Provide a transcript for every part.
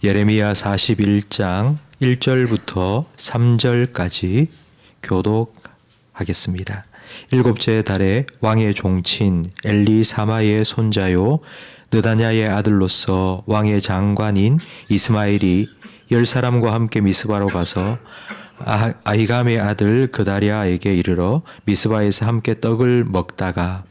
예레미야 41장 1절부터 3절까지 교독하겠습니다. 일곱째 달에 왕의 종친 엘리사마의 손자요 느다냐의 아들로서 왕의 장관인 이스마엘이 10사람과 함께 미스바로 가서 아히감의 아들 그다랴에게 이르러 미스바에서 함께 떡을 먹다가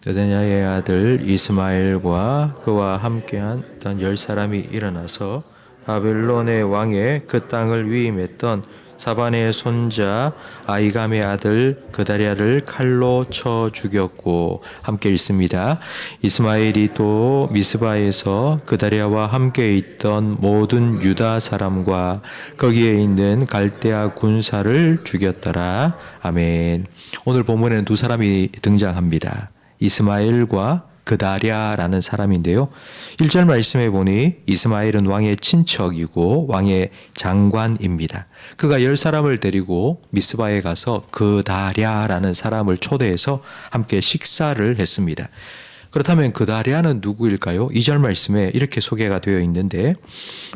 느다냐의 아들 이스마엘과 그와 함께한 10사람이 일어나서 바벨론의 왕의 그 땅을 위임했던 사반의 손자 아히감의 아들 그다랴를 칼로 쳐 죽였고, 함께 읽습니다. 이스마엘이 또 미스바에서 그다랴와 함께 있던 모든 유다 사람과 거기에 있는 갈대아 군사를 죽였더라. 아멘. 오늘 본문에는 두 사람이 등장합니다. 이스마엘과 그다랴라는 사람인데요. 1절 말씀에 보니 이스마엘은 왕의 친척이고 왕의 장관입니다. 그가 10사람을 데리고 미스바에 가서 그다랴라는 사람을 초대해서 함께 식사를 했습니다. 그렇다면 그다랴는 누구일까요? 2절 말씀에 이렇게 소개가 되어 있는데,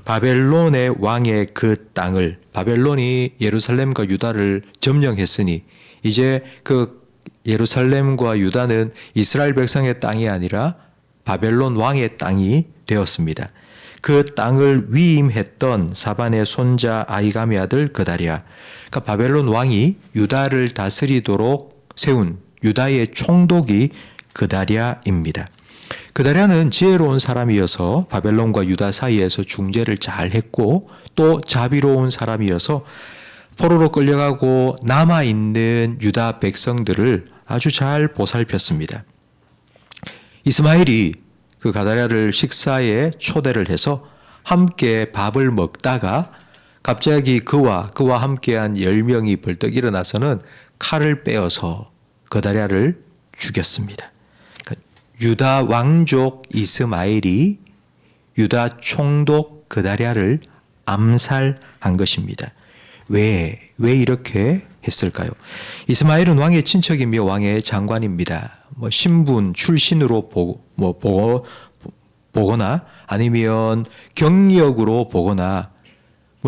바벨론의 왕의 그 땅을, 바벨론이 예루살렘과 유다를 점령했으니 이제 그 예루살렘과 유다는 이스라엘 백성의 땅이 아니라 바벨론 왕의 땅이 되었습니다. 그 땅을 위임했던 사반의 손자 아히감의 아들 그다랴, 그러니까 바벨론 왕이 유다를 다스리도록 세운 유다의 총독이 그다랴입니다. 그다랴는 지혜로운 사람이어서 바벨론과 유다 사이에서 중재를 잘 했고, 또 자비로운 사람이어서 포로로 끌려가고 남아있는 유다 백성들을 아주 잘 보살폈습니다. 이스마엘이 그 그다랴를 식사에 초대를 해서 함께 밥을 먹다가 갑자기 그와 함께한 10명이 벌떡 일어나서는 칼을 빼어서 그다랴를 죽였습니다. 그러니까 유다 왕족 이스마엘이 유다 총독 그다랴를 암살한 것입니다. 왜 이렇게 했을까요? 이스마엘은 왕의 친척이며 왕의 장관입니다. 신분 출신으로 보거나 아니면 경력으로 보거나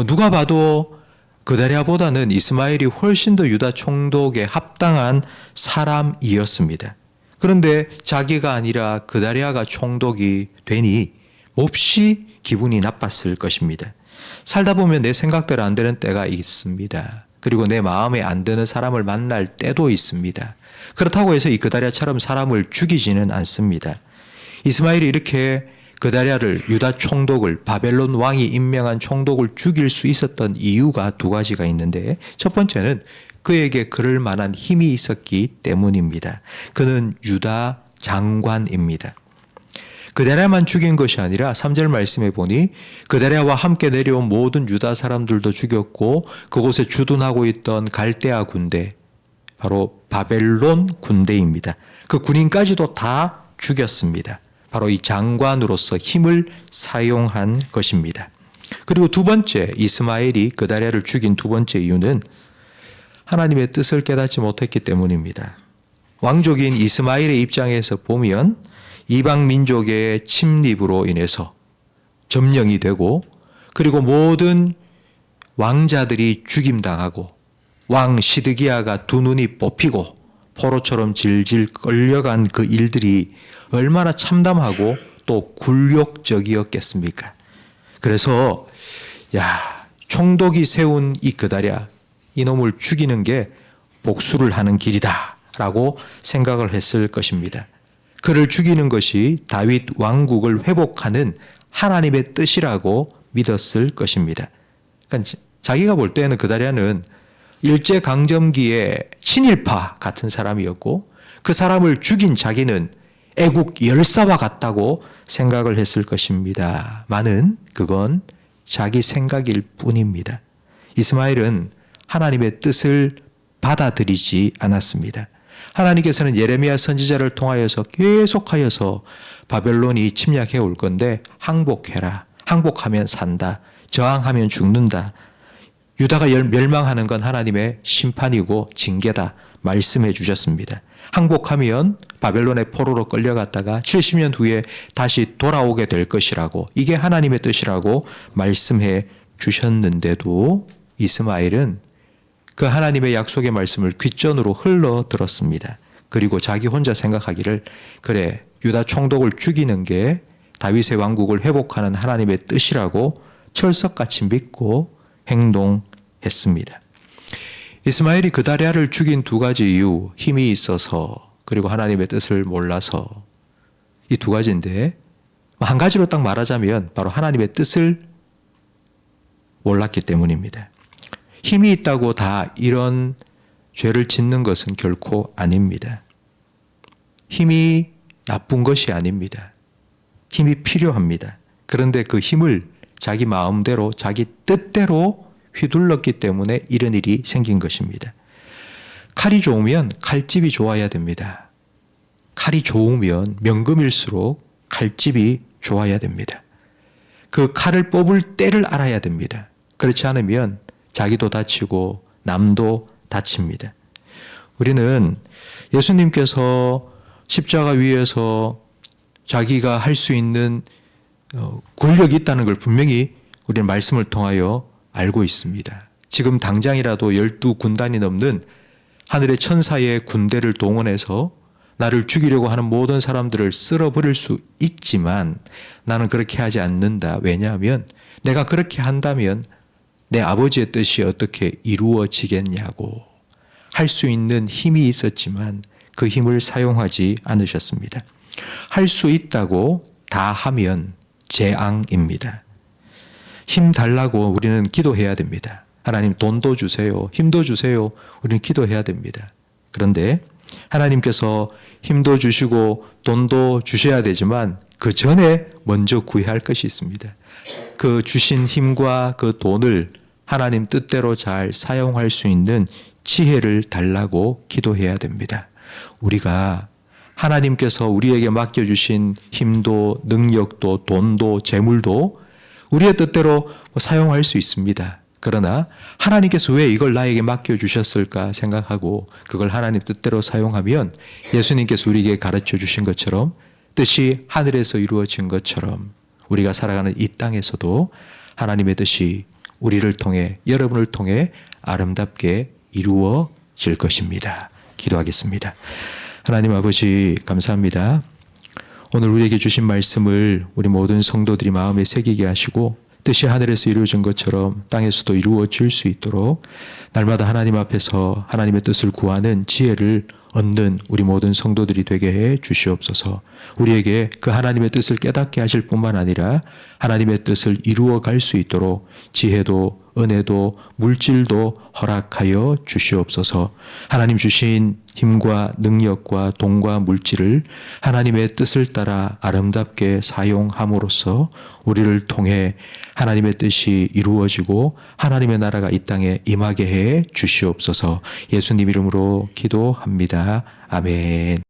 누가 봐도 그다랴보다는 이스마엘이 훨씬 더 유다 총독에 합당한 사람이었습니다. 그런데 자기가 아니라 그다랴가 총독이 되니 몹시 기분이 나빴을 것입니다. 살다 보면 내 생각대로 안 되는 때가 있습니다. 그리고 내 마음에 안 드는 사람을 만날 때도 있습니다. 그렇다고 해서 이 그다랴처럼 사람을 죽이지는 않습니다. 이스마엘이 이렇게 그다랴를, 유다 총독을, 바벨론 왕이 임명한 총독을 죽일 수 있었던 이유가 두 가지가 있는데, 첫 번째는 그에게 그럴 만한 힘이 있었기 때문입니다. 그는 유다 장관입니다. 그다랴만 죽인 것이 아니라 3절 말씀에 보니 그다랴와 함께 내려온 모든 유다 사람들도 죽였고, 그곳에 주둔하고 있던 갈대아 군대, 바로 바벨론 군대입니다. 그 군인까지도 다 죽였습니다. 바로 이 장관으로서 힘을 사용한 것입니다. 그리고 두 번째, 이스마엘이 그다랴를 죽인 두 번째 이유는 하나님의 뜻을 깨닫지 못했기 때문입니다. 왕족인 이스마엘의 입장에서 보면 이방 민족의 침입으로 인해서 점령이 되고, 그리고 모든 왕자들이 죽임당하고 왕 시드기야가 두 눈이 뽑히고 포로처럼 질질 끌려간 그 일들이 얼마나 참담하고 또 굴욕적이었겠습니까? 그래서 총독이 세운 이 그다랴, 이놈을 죽이는 게 복수를 하는 길이다 라고 생각을 했을 것입니다. 그를 죽이는 것이 다윗 왕국을 회복하는 하나님의 뜻이라고 믿었을 것입니다. 그러니까 자기가 볼 때는 그다랴는 일제강점기에 친일파 같은 사람이었고, 그 사람을 죽인 자기는 애국 열사와 같다고 생각을 했을 것입니다. 많은 그건 자기 생각일 뿐입니다. 이스마엘은 하나님의 뜻을 받아들이지 않았습니다. 하나님께서는 예레미야 선지자를 통하여서 계속하여서 바벨론이 침략해 올 건데 항복해라, 항복하면 산다, 저항하면 죽는다, 유다가 멸망하는 건 하나님의 심판이고 징계다 말씀해 주셨습니다. 항복하면 바벨론의 포로로 끌려갔다가 70년 후에 다시 돌아오게 될 것이라고, 이게 하나님의 뜻이라고 말씀해 주셨는데도 이스마엘은 그 하나님의 약속의 말씀을 귓전으로 흘러 들었습니다. 그리고 자기 혼자 생각하기를, 그래, 유다 총독을 죽이는 게 다윗의 왕국을 회복하는 하나님의 뜻이라고 철석같이 믿고 행동했습니다. 이스마엘이 그다리아를 죽인 두 가지 이유, 힘이 있어서 그리고 하나님의 뜻을 몰라서, 이 두 가지인데 한 가지로 딱 말하자면 바로 하나님의 뜻을 몰랐기 때문입니다. 힘이 있다고 다 이런 죄를 짓는 것은 결코 아닙니다. 힘이 나쁜 것이 아닙니다. 힘이 필요합니다. 그런데 그 힘을 자기 마음대로, 자기 뜻대로 휘둘렀기 때문에 이런 일이 생긴 것입니다. 칼이 좋으면 칼집이 좋아야 됩니다. 칼이 좋으면 명금일수록 칼집이 좋아야 됩니다. 그 칼을 뽑을 때를 알아야 됩니다. 그렇지 않으면 자기도 다치고 남도 다칩니다. 우리는 예수님께서 십자가 위에서 자기가 할 수 있는 권력이 있다는 걸 분명히 우리는 말씀을 통하여 알고 있습니다. 지금 당장이라도 12군단이 넘는 하늘의 천사의 군대를 동원해서 나를 죽이려고 하는 모든 사람들을 쓸어버릴 수 있지만 나는 그렇게 하지 않는다. 왜냐하면 내가 그렇게 한다면 내 아버지의 뜻이 어떻게 이루어지겠냐고 할 수 있는 힘이 있었지만 그 힘을 사용하지 않으셨습니다. 할 수 있다고 다 하면 재앙입니다. 힘 달라고 우리는 기도해야 됩니다. 하나님 돈도 주세요. 힘도 주세요. 우리는 기도해야 됩니다. 그런데 하나님께서 힘도 주시고 돈도 주셔야 되지만 그 전에 먼저 구해야 할 것이 있습니다. 그 주신 힘과 그 돈을 하나님 뜻대로 잘 사용할 수 있는 지혜를 달라고 기도해야 됩니다. 우리가 하나님께서 우리에게 맡겨주신 힘도 능력도 돈도 재물도 우리의 뜻대로 사용할 수 있습니다. 그러나 하나님께서 왜 이걸 나에게 맡겨주셨을까 생각하고 그걸 하나님 뜻대로 사용하면 예수님께서 우리에게 가르쳐 주신 것처럼 뜻이 하늘에서 이루어진 것처럼 우리가 살아가는 이 땅에서도 하나님의 뜻이 우리를 통해, 여러분을 통해 아름답게 이루어질 것입니다. 기도하겠습니다. 하나님 아버지 감사합니다. 오늘 우리에게 주신 말씀을 우리 모든 성도들이 마음에 새기게 하시고 뜻이 하늘에서 이루어진 것처럼 땅에서도 이루어질 수 있도록 날마다 하나님 앞에서 하나님의 뜻을 구하는 지혜를 얻는 우리 모든 성도들이 되게 해 주시옵소서. 우리에게 그 하나님의 뜻을 깨닫게 하실 뿐만 아니라 하나님의 뜻을 이루어 갈 수 있도록 지혜도 은혜도 물질도 허락하여 주시옵소서. 하나님 주신 힘과 능력과 돈과 물질을 하나님의 뜻을 따라 아름답게 사용함으로써 우리를 통해 하나님의 뜻이 이루어지고 하나님의 나라가 이 땅에 임하게 해 주시옵소서. 예수님 이름으로 기도합니다. 아멘.